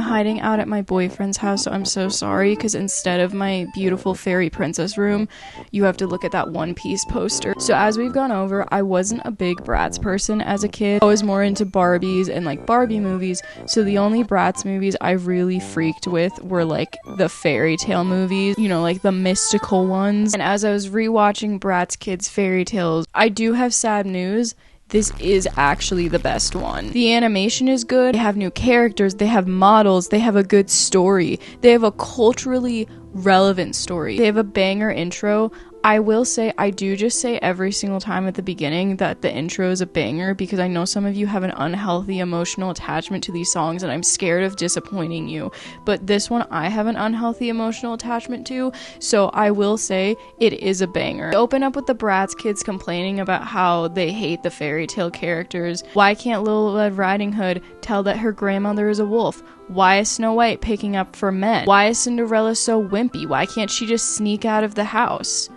hiding out at my boyfriend's house, so I'm so sorry, because instead of my beautiful fairy princess room, you have to look at that One Piece poster. So as we've gone over, I wasn't a big Bratz person as a kid. I was more into Barbies and like Barbie movies, so the only Bratz movies I really freaked with were like the fairy tale movies, you know, like the mystical ones. And as I was rewatching Bratz Kids Fairy Tales, I do have sad news. This is actually the best one. The animation is good, they have new characters, they have models, they have a good story, they have a culturally relevant story, they have a banger intro. I will say, I do just say every single time at the beginning that the intro is a banger, because I know some of you have an unhealthy emotional attachment to these songs and I'm scared of disappointing you. But this one I have an unhealthy emotional attachment to, so I will say it is a banger. We open up with the Bratz kids complaining about how they hate the fairy tale characters. Why can't Little Red Riding Hood tell that her grandmother is a wolf? Why is Snow White picking up for men? Why is Cinderella so wimpy? Why can't she just sneak out of the house?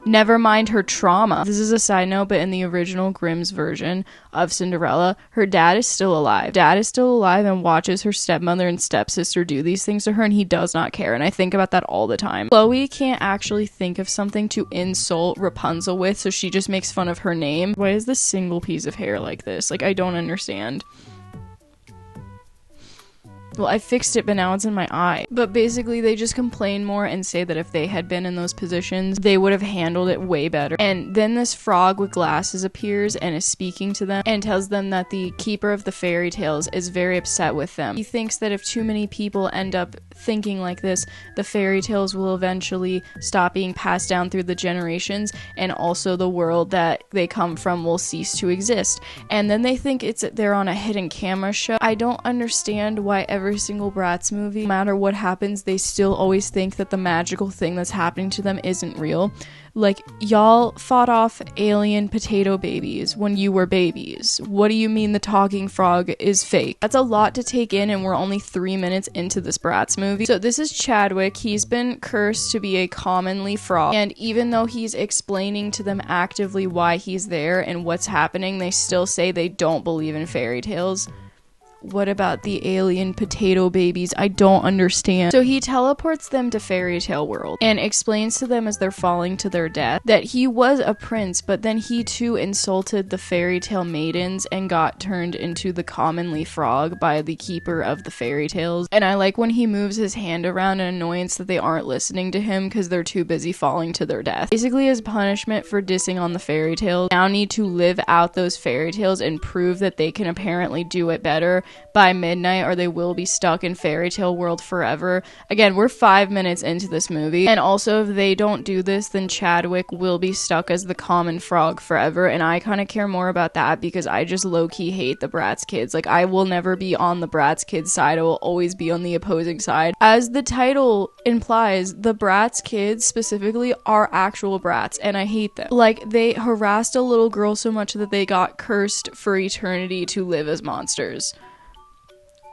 Never mind her trauma. This is a side note, but in the original Grimm's version of Cinderella, her dad is still alive. Dad is still alive and watches her stepmother and stepsister do these things to her, and he does not care. And I think about that all the time. Chloe can't actually think of something to insult Rapunzel with, so she just makes fun of her name. Why is this single piece of hair like this? Like, I don't understand. Well, I fixed it, but now it's in my eye. But basically, they just complain more and say that if they had been in those positions, they would have handled it way better. And then this frog with glasses appears and is speaking to them and tells them that the keeper of the fairy tales is very upset with them. He thinks that if too many people end up thinking like this, the fairy tales will eventually stop being passed down through the generations, and also the world that they come from will cease to exist. And then they think they're on a hidden camera show. I don't understand why every single Bratz movie, no matter what happens, they still always think that the magical thing that's happening to them isn't real. Like, y'all fought off alien potato babies when you were babies. What do you mean the talking frog is fake? That's a lot to take in, and we're only 3 minutes into this Bratz movie. So this is Chadwick. He's been cursed to be a commonly frog, and even though he's explaining to them actively why he's there and what's happening, they still say they don't believe in fairy tales. What about the alien potato babies? I don't understand. So he teleports them to fairy tale world and explains to them as they're falling to their death that he was a prince, but then he too insulted the fairy tale maidens and got turned into the commonly frog by the keeper of the fairy tales. And I like when he moves his hand around in annoyance that they aren't listening to him because they're too busy falling to their death. Basically, as punishment for dissing on the fairy tales, now need to live out those fairy tales and prove that they can apparently do it better by midnight, or they will be stuck in fairy tale world forever. Again, we're 5 minutes into this movie, and also if they don't do this, then Chadwick will be stuck as the common frog forever, and I kind of care more about that because I just low-key hate the Bratz kids. Like, I will never be on the Bratz kids side. I will always be on the opposing side. As the title implies, the Bratz kids specifically are actual brats, and I hate them. Like, they harassed a little girl so much that they got cursed for eternity to live as monsters.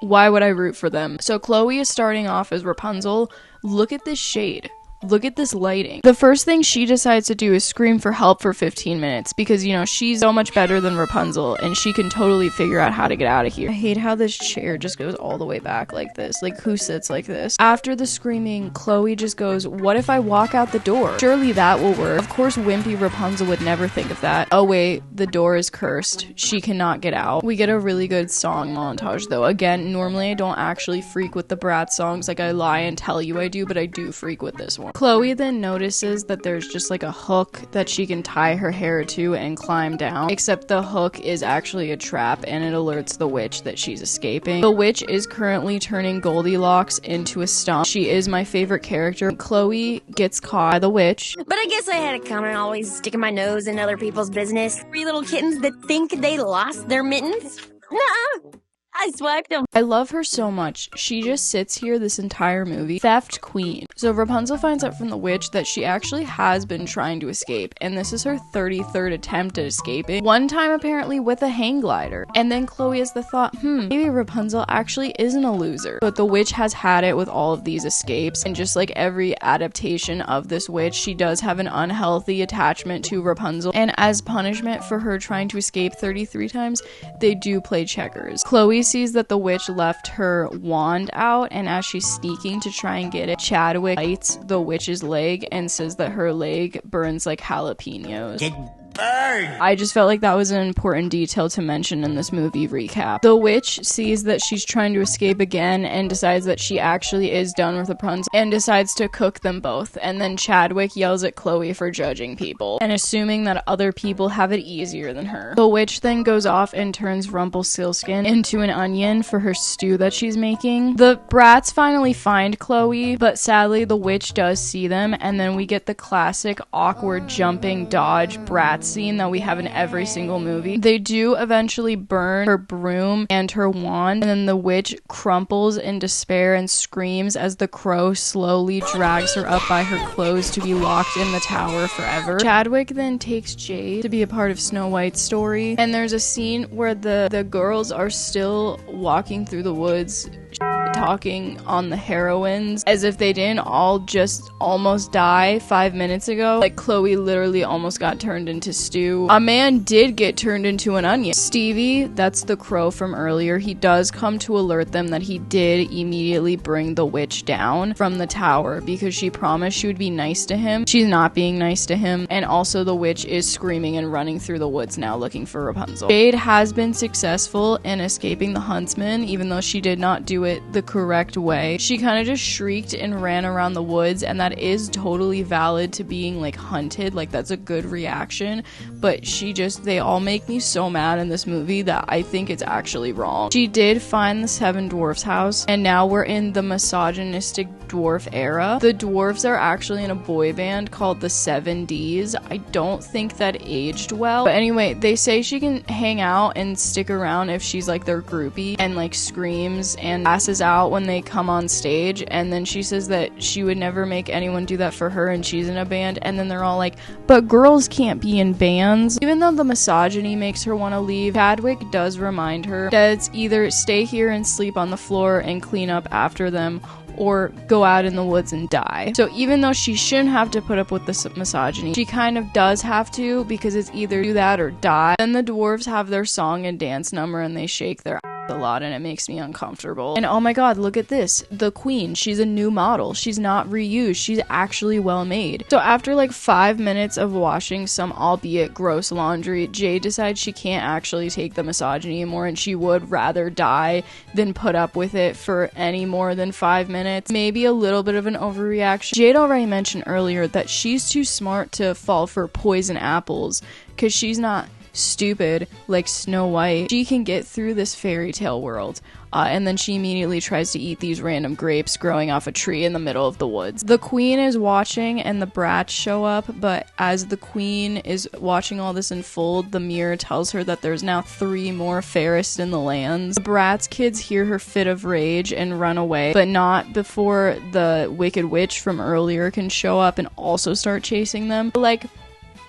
Why would I root for them? So Chloe is starting off as Rapunzel. Look at this shade. Look at this lighting. The first thing she decides to do is scream for help for 15 minutes because, you know, she's so much better than Rapunzel and she can totally figure out how to get out of here. I hate how this chair just goes all the way back like this. Like, who sits like this? After the screaming, Chloe just goes, what if I walk out the door? Surely that will work. Of course, wimpy Rapunzel would never think of that. Oh wait, the door is cursed. She cannot get out. We get a really good song montage though. Again, normally I don't actually freak with the Bratz songs. Like, I lie and tell you I do, but I do freak with this one. Chloe then notices that there's just like a hook that she can tie her hair to and climb down, except the hook is actually a trap and it alerts the witch that she's escaping. The witch is currently turning Goldilocks into a stump. She is my favorite character. Chloe gets caught by the witch. But I guess I had it coming, always sticking my nose in other people's business. 3 little kittens that think they lost their mittens? Nuh-uh. I swiped them. I love her so much. She just sits here this entire movie. Theft queen. So Rapunzel finds out from the witch that she actually has been trying to escape, and this is her 33rd attempt at escaping. One time apparently with a hang glider. And then Chloe has the thought, maybe Rapunzel actually isn't a loser. But the witch has had it with all of these escapes, and just like every adaptation of this witch, she does have an unhealthy attachment to Rapunzel. And as punishment for her trying to escape 33 times, they do play checkers. Chloe's sees that the witch left her wand out, and as she's sneaking to try and get it, Chadwick bites the witch's leg and says that her leg burns like jalapenos. I just felt like that was an important detail to mention in this movie recap. The witch sees that she's trying to escape again and decides that she actually is done with Rapunzel and decides to cook them both. And then Chadwick yells at Chloe for judging people and assuming that other people have it easier than her. The witch then goes off and turns Rumpelstiltskin into an onion for her stew that she's making. The Bratz finally find Chloe, but sadly the witch does see them, and then we get the classic awkward jumping dodge Bratz scene that we have in every single movie. They do eventually burn her broom and her wand, and then the witch crumples in despair and screams as the crow slowly drags her up by her clothes to be locked in the tower forever. Chadwick then takes Jade to be a part of Snow White's story, and there's a scene where the girls are still walking through the woods talking on the heroines as if they didn't all just almost die 5 minutes ago. Like Chloe literally almost got turned into stew. A man did get turned into an onion. Stevie, that's the crow from earlier, he does come to alert them that he did immediately bring the witch down from the tower because she promised she would be nice to him. She's not being nice to him, and also the witch is screaming and running through the woods now looking for Rapunzel. Jade has been successful in escaping the huntsman, even though she did not do it the correct way. She kind of just shrieked and ran around the woods, and that is totally valid to being like hunted. Like that's a good reaction, but they all make me so mad in this movie that I think it's actually wrong. She did find the Seven Dwarfs house, and now we're in the misogynistic dwarf era. The dwarves are actually in a boy band called the 7Ds. I don't think that aged well, but anyway, they say she can hang out and stick around if she's like their groupie and like screams and passes out when they come on stage, and then she says that she would never make anyone do that for her and she's in a band, and then they're all like, but girls can't be in bands. Even though the misogyny makes her want to leave, Chadwick does remind her that it's either stay here and sleep on the floor and clean up after them, or go out in the woods and die. So even though she shouldn't have to put up with this misogyny, she kind of does have to, because it's either do that or die. Then the dwarves have their song and dance number and they shake their a lot, and it makes me uncomfortable. And oh my god, look at this. The queen, she's a new model. She's not reused. She's actually well made. So after like 5 minutes of washing some albeit gross laundry, Jade decides she can't actually take the misogyny anymore, and she would rather die than put up with it for any more than 5 minutes. Maybe a little bit of an overreaction. Jade already mentioned earlier that she's too smart to fall for poison apples because she's not stupid like Snow White. She can get through this fairy tale world, and then she immediately tries to eat these random grapes growing off a tree in the middle of the woods. The queen is watching and the Bratz show up, but as the queen is watching all this unfold, the mirror tells her that there's now 3 more fairest in the lands. The Bratz kids hear her fit of rage and run away, but not before the wicked witch from earlier can show up and also start chasing them. Like,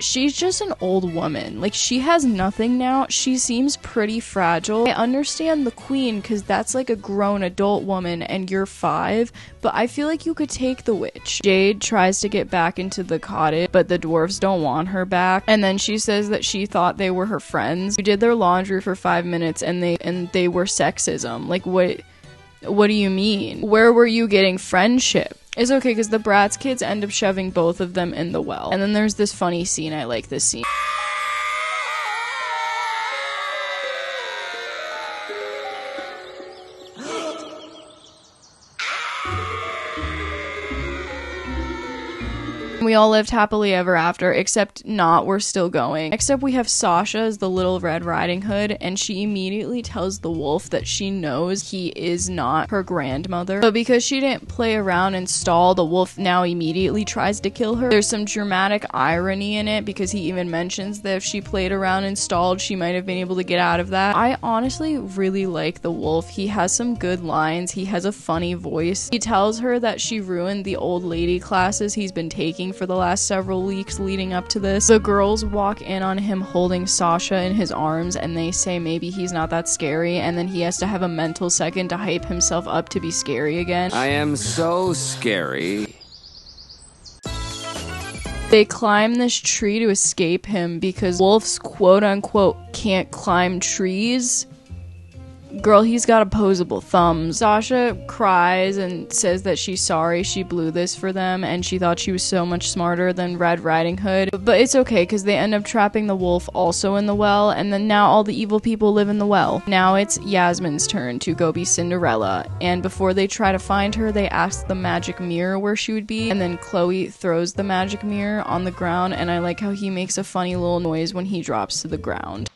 she's just an old woman. Like, she has nothing now. She seems pretty fragile. I understand the queen because that's like a grown adult woman and you're 5, but I feel like you could take the witch. Jade tries to get back into the cottage, but the dwarves don't want her back, and then she says that she thought they were her friends who did their laundry for 5 minutes and they were sexism. Like, what do you mean? Where were you getting friendship? It's okay because the Bratz kids end up shoving both of them in the well. And then there's this funny scene. I like this scene. We all lived happily ever after, except not, we're still going. Next up we have Sasha as the Little Red Riding Hood, and she immediately tells the wolf that she knows he is not her grandmother. But because she didn't play around and stall, the wolf now immediately tries to kill her. There's some dramatic irony in it because he even mentions that if she played around and stalled, she might have been able to get out of that. I honestly really like the wolf. He has some good lines. He has a funny voice. He tells her that she ruined the old lady classes he's been taking for the last several weeks leading up to this. The girls walk in on him holding Sasha in his arms, and they say maybe he's not that scary, and then he has to have a mental second to hype himself up to be scary again. I am so scary. They climb this tree to escape him because wolves quote-unquote can't climb trees. Girl, he's got opposable thumbs. Sasha cries and says that she's sorry she blew this for them and she thought she was so much smarter than Red Riding Hood. But it's okay because they end up trapping the wolf also in the well, and then now all the evil people live in the well. Now it's Yasmin's turn to go be Cinderella, and before they try to find her, they ask the magic mirror where she would be, and then Chloe throws the magic mirror on the ground, and I like how he makes a funny little noise when he drops to the ground.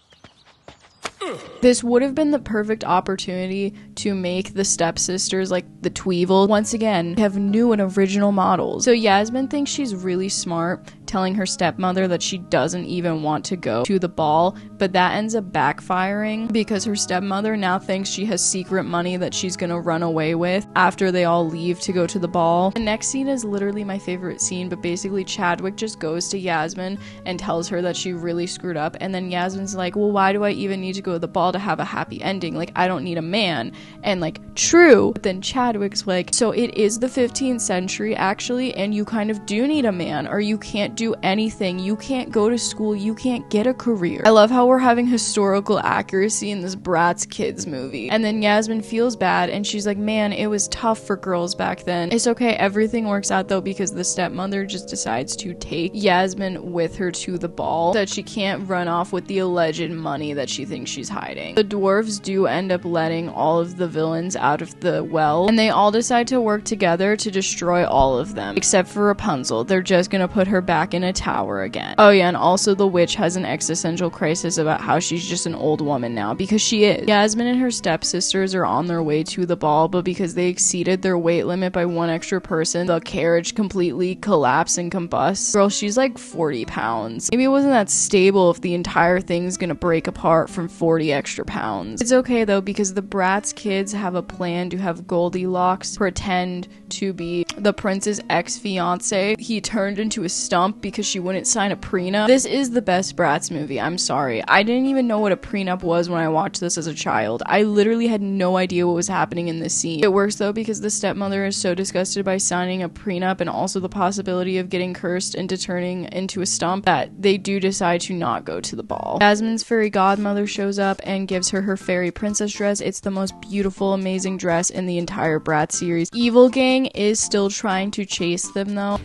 This would have been the perfect opportunity to make the stepsisters like the Tweevil once again have new and original models. So Yasmin thinks she's really smart, telling her stepmother that she doesn't even want to go to the ball, but that ends up backfiring because her stepmother now thinks she has secret money that she's gonna run away with after they all leave to go to the ball. The next scene is literally my favorite scene, but basically Chadwick just goes to Yasmin and tells her that she really screwed up, and then Yasmin's like, well, why do I even need to go to the ball to have a happy ending? Like, I don't need a man. And like, true. But then Chadwick's like, so it is the 15th century actually, and you kind of do need a man, or you can't do anything. You can't go to school. You can't get a career. I love how we're having historical accuracy in this Bratz kids movie. And then Yasmin feels bad and she's like, man, it was tough for girls back then. It's okay. Everything works out though because the stepmother just decides to take Yasmin with her to the ball so that she can't run off with the alleged money that she thinks she's hiding. The dwarves do end up letting all of the villains out of the well, and they all decide to work together to destroy all of them, except for Rapunzel. They're just gonna put her back in a tower again. Oh yeah, and also the witch has an existential crisis about how she's just an old woman now, because she is. Yasmin and her stepsisters are on their way to the ball, but because they exceeded their weight limit by one extra person, the carriage completely collapsed and combusts. Girl, she's like 40 pounds. Maybe it wasn't that stable if the entire thing's gonna break apart from 40 extra pounds. It's okay though, because the Bratz kids have a plan to have Goldilocks pretend to be the prince's ex-fiance. He turned into a stump because she wouldn't sign a prenup. This is the best Bratz movie. I'm sorry. I didn't even know what a prenup was when I watched this as a child. I literally had no idea what was happening in this scene. It works though because the stepmother is so disgusted by signing a prenup and also the possibility of getting cursed into turning into a stump that they do decide to not go to the ball. Jasmine's fairy godmother shows up and gives her her fairy princess dress. It's the most beautiful, amazing dress in the entire Bratz series. Evil Gang is still trying to chase them though.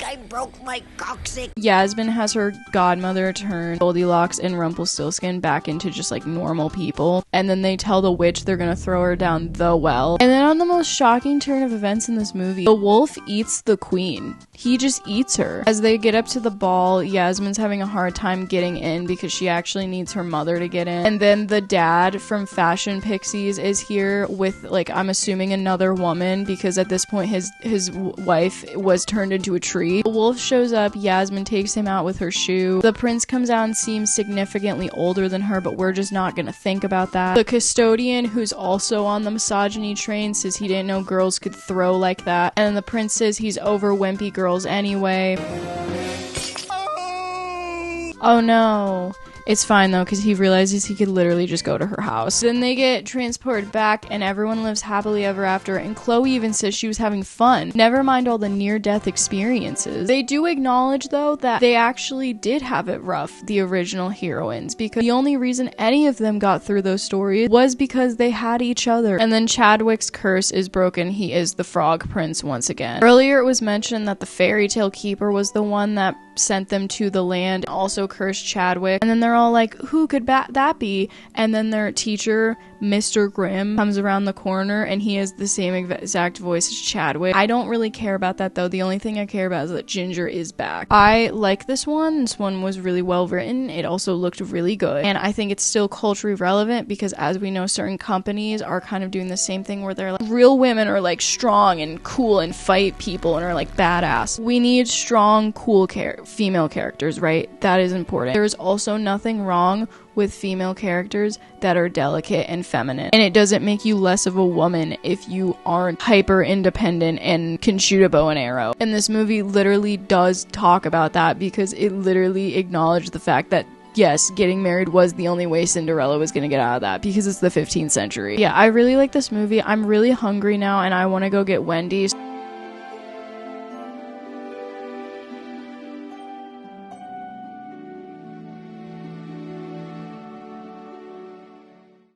I broke my coccyx. Yasmin has her godmother turn Goldilocks and Rumpelstiltskin back into just like normal people, and then they tell the witch they're gonna throw her down the well. And then on the most shocking turn of events in this movie, the wolf eats the queen. He just eats her. As they get up to the ball, Yasmin's having a hard time getting in because she actually needs her mother to get in. And then the dad from Fashion Pixies is here with, like, I'm assuming another woman, because at this point his wife was turned into a tree. The wolf shows up, Yasmin takes him out with her shoe. The prince comes out and seems significantly older than her, but we're just not gonna think about that. The custodian, who's also on the misogyny train, says he didn't know girls could throw like that. And then the prince says he's over wimpy girls anyway. Oh no. It's fine though, because he realizes he could literally just go to her house. Then they get transported back and everyone lives happily ever after, and Chloe even says she was having fun. Never mind all the near-death experiences. They do acknowledge though that they actually did have it rough, the original heroines, because the only reason any of them got through those stories was because they had each other. And then Chadwick's curse is broken. He is the frog prince once again. Earlier it was mentioned that the fairy tale keeper was the one that sent them to the land, also cursed Chadwick, and then they're all like, who could that be? And then their teacher, Mr. Grimm, comes around the corner and he has the same exact voice as Chadwick. I don't really care about that though. The only thing I care about is that Ginger is back. I like this one. This one was really well written. It also looked really good, and I think it's still culturally relevant because, as we know, certain companies are kind of doing the same thing where they're like, real women are like strong and cool and fight people and are like badass. We need strong, cool female characters, right? That is important. There's also nothing wrong with female characters that are delicate and feminine, and it doesn't make you less of a woman if you aren't hyper independent and can shoot a bow and arrow. And this movie literally does talk about that because it literally acknowledged the fact that yes, getting married was the only way Cinderella was gonna get out of that because it's the 15th century. Yeah, I really like this movie. I'm really hungry now and I want to go get Wendy's.